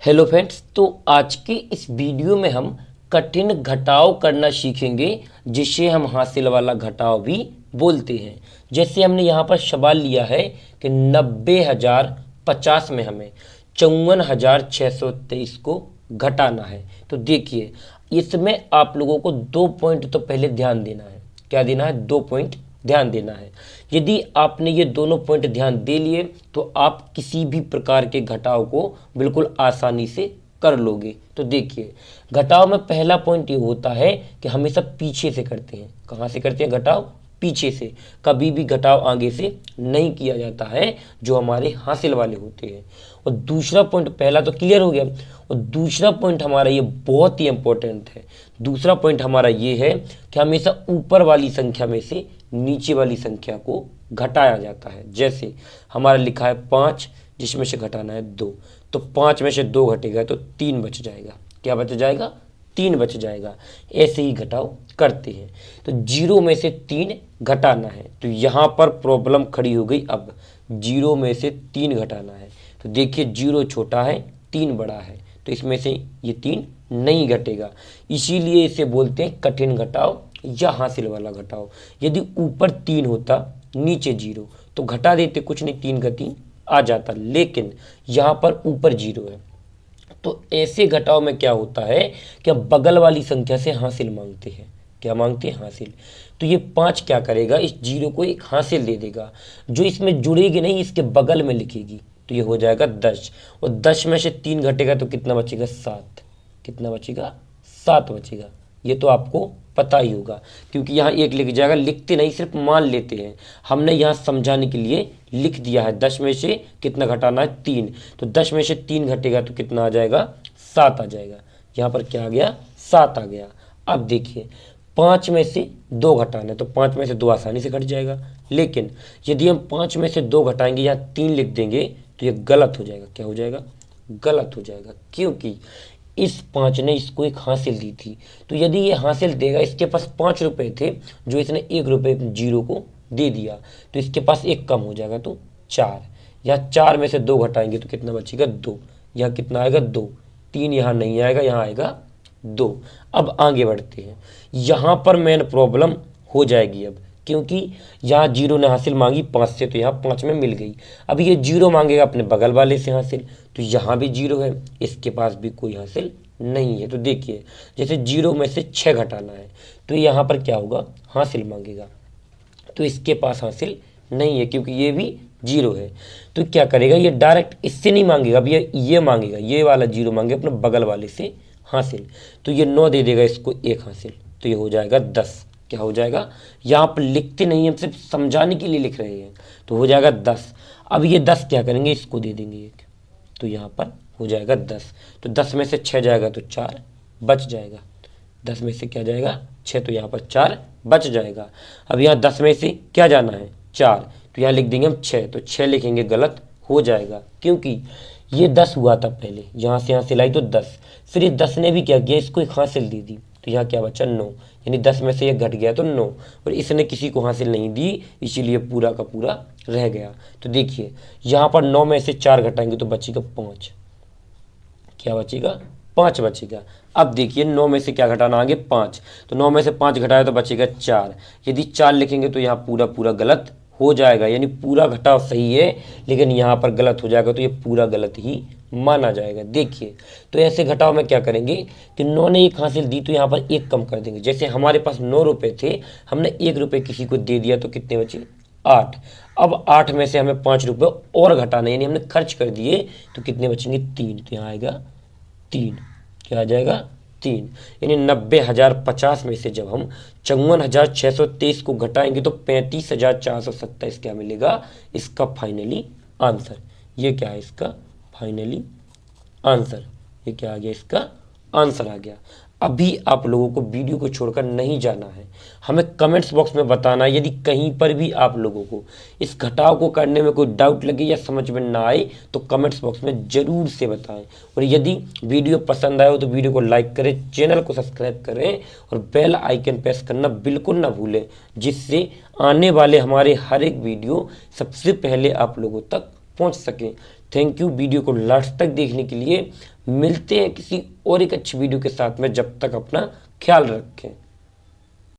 Hello friends, तो आज के इस वीडियो में हम कठिन घटाव करना सीखेंगे, जिसे हम हासिल वाला घटाव भी बोलते हैं। जैसे हमने यहाँ पर सवाल लिया है कि 90,050 में हमें 54,623 को घटाना है। तो देखिए, इसमें आप लोगों को 2 पॉइंट तो पहले ध्यान देना है। क्या देना है? 2 पॉइंट ध्यान देना है। यदि आपने ये दोनों पॉइंट ध्यान दे लिए तो आप किसी भी प्रकार के घटाव को बिल्कुल आसानी से कर लोगे। तो देखिए, घटाव में पहला पॉइंट ये होता है कि हमेशा पीछे से करते हैं। कहाँ से करते हैं घटाव? पीछे से। कभी भी घटाव आगे से नहीं किया जाता है, जो हमारे हासिल वाले होते हैं। और दूसरा पॉइंट, पहला तो क्लियर हो गया, और दूसरा पॉइंट हमारा ये बहुत ही इंपॉर्टेंट है। दूसरा पॉइंट हमारा ये है कि हमेशा ऊपर वाली संख्या में से नीचे वाली संख्या को घटाया जाता है। जैसे हमारा लिखा है 5, जिसमें से घटाना है 2, तो 5 में से 2 घटेगा तो 3 बच जाएगा। क्या बच जाएगा? 3 बच जाएगा। ऐसे ही घटाव करते हैं। तो 0 में से 3 घटाना है, तो यहाँ पर प्रॉब्लम खड़ी हो गई। अब 0 में से 3 घटाना है, तो देखिए 0 छोटा है, 3 बड़ा है, तो इसमें से ये 3 नहीं घटेगा। इसीलिए इसे बोलते हैं कठिन घटाव या हासिल वाला घटाव। यदि ऊपर 3 होता, नीचे 0, तो घटा देते, कुछ नहीं, 3 का 3 आ जाता। लेकिन यहाँ पर ऊपर 0 है, तो ऐसे घटाव में क्या होता है कि अब बगल वाली संख्या से हासिल मांगते हैं। क्या मांगते हैं? हासिल। तो ये 5 क्या करेगा? इस 0 को एक हासिल दे देगा, जो इसमें जुड़ेगी नहीं, इसके बगल में लिखेगी। तो ये हो जाएगा 10, और 10 में से 3 घटेगा तो कितना बचेगा? 7। कितना बचेगा? 7 बचेगा। ये तो आपको पता ही होगा, क्योंकि यहाँ 1 लिख जाएगा। लिखते नहीं, सिर्फ मान लेते हैं। हमने यहाँ समझाने के लिए लिख दिया है। 10 में से कितना घटाना है? 3। तो 10 में से 3 घटेगा तो कितना आ जाएगा? 7 आ जाएगा। यहाँ पर क्या आ गया? 7 आ गया। अब देखिए, 5 में से 2 घटाना है, तो 5 में से 2 आसानी से घट जाएगा। लेकिन यदि हम 5 में से 2 घटाएंगे, यहाँ 3 लिख देंगे, तो ये गलत हो जाएगा। क्या हो जाएगा? गलत हो जाएगा, क्योंकि इस 5 ने इसको एक हासिल दी थी। तो यदि ये हासिल देगा, इसके पास 5 रुपए थे, जो इसने 1 रुपये 0 को दे दिया, तो इसके पास 1 कम हो जाएगा, तो 4। या 4 में से 2 घटाएंगे तो कितना बचेगा? 2। यहाँ कितना आएगा? 2। 3 यहाँ नहीं आएगा, यहाँ आएगा 2। अब आगे बढ़ते हैं। यहाँ पर मेन प्रॉब्लम हो जाएगी अब, क्योंकि यहाँ 0 ने हासिल मांगी 5 से, तो यहाँ 5 में मिल गई। अब ये 0 मांगेगा अपने बगल वाले से हासिल, तो यहाँ भी 0 है, इसके पास भी कोई हासिल नहीं है। तो देखिए, जैसे 0 में से 6 घटाना है, तो यहाँ पर क्या होगा? हासिल मांगेगा, तो इसके पास हासिल नहीं है, क्योंकि ये भी 0 है। तो क्या करेगा? ये डायरेक्ट इससे नहीं मांगेगा, अब ये मांगेगा, ये वाला 0 मांगे अपने बगल वाले से हासिल, तो ये 9 दे देगा इसको 1 हासिल, तो ये हो जाएगा 10। क्या हो जाएगा? यहाँ पर लिखते नहीं, हम सिर्फ समझाने के लिए लिख रहे हैं, तो हो जाएगा 10। अब ये 10 क्या करेंगे? इसको दे देंगे 1, तो यहाँ पर हो जाएगा 10। तो 10 में से 6 जाएगा तो 4 बच जाएगा। 10 में से क्या जाएगा? 6, तो यहाँ पर 4 बच जाएगा। अब यहाँ 10 में से क्या जाना है? 4, तो यहाँ लिख देंगे हम 6, तो 6 लिखेंगे, गलत हो जाएगा, क्योंकि ये 10 हुआ था पहले, यहाँ से यहाँ सिलाई तो 10, फिर ये 10 ने भी क्या किया? इसको एक हासिल दे दी, तो यहाँ क्या बचा? 9। यानी 10 में से ये घट गया तो 9, और इसने किसी को हासिल नहीं दी, इसीलिए पूरा का पूरा रह गया। तो देखिए, यहाँ पर 9 में से 4 घटाएंगे तो बचेगा 5। क्या बचेगा? 5 बचेगा। अब देखिए, 9 में से क्या घटाना? आगे 5, तो 9 में से 5 घटाया तो बचेगा 4। यदि 4 लिखेंगे तो यहाँ पूरा पूरा गलत हो जाएगा, यानी पूरा घटाव सही है, लेकिन यहाँ पर गलत हो जाएगा, तो ये पूरा गलत ही माना जाएगा। देखिए, तो ऐसे घटाव में क्या करेंगे कि 9 ने 1 हासिल दी, तो यहाँ पर 1 कम कर देंगे। जैसे हमारे पास 9 रुपये थे, हमने 1 रुपये किसी को दे दिया, तो कितने बचे? 8। अब 8 में से हमें 5 रुपये और घटाना है, यानी हमने खर्च कर दिए, तो कितने बचेंगे? 3। तो यहाँ आएगा 3। क्या आ जाएगा? 3। यानी 90,050 में से जब हम 54,623 को घटाएंगे तो 35,427 क्या मिलेगा? इसका फाइनली आंसर। ये क्या है? इसका फाइनली आंसर। ये क्या आ गया? इसका आंसर आ गया। अभी आप लोगों को वीडियो को छोड़कर नहीं जाना है, हमें कमेंट्स बॉक्स में बताना है। यदि कहीं पर भी आप लोगों को इस घटाव को करने में कोई डाउट लगे या समझ में ना आए, तो कमेंट्स बॉक्स में ज़रूर से बताएं। और यदि वीडियो पसंद आए हो तो वीडियो को लाइक करें, चैनल को सब्सक्राइब करें, और बेल आइकन प्रेस करना बिल्कुल ना भूलें, जिससे आने वाले हमारे हर एक वीडियो सबसे पहले आप लोगों तक पहुँच सकें। थैंक यू वीडियो को लास्ट तक देखने के लिए। मिलते हैं किसी और एक अच्छी वीडियो के साथ में, जब तक अपना ख्याल रखें।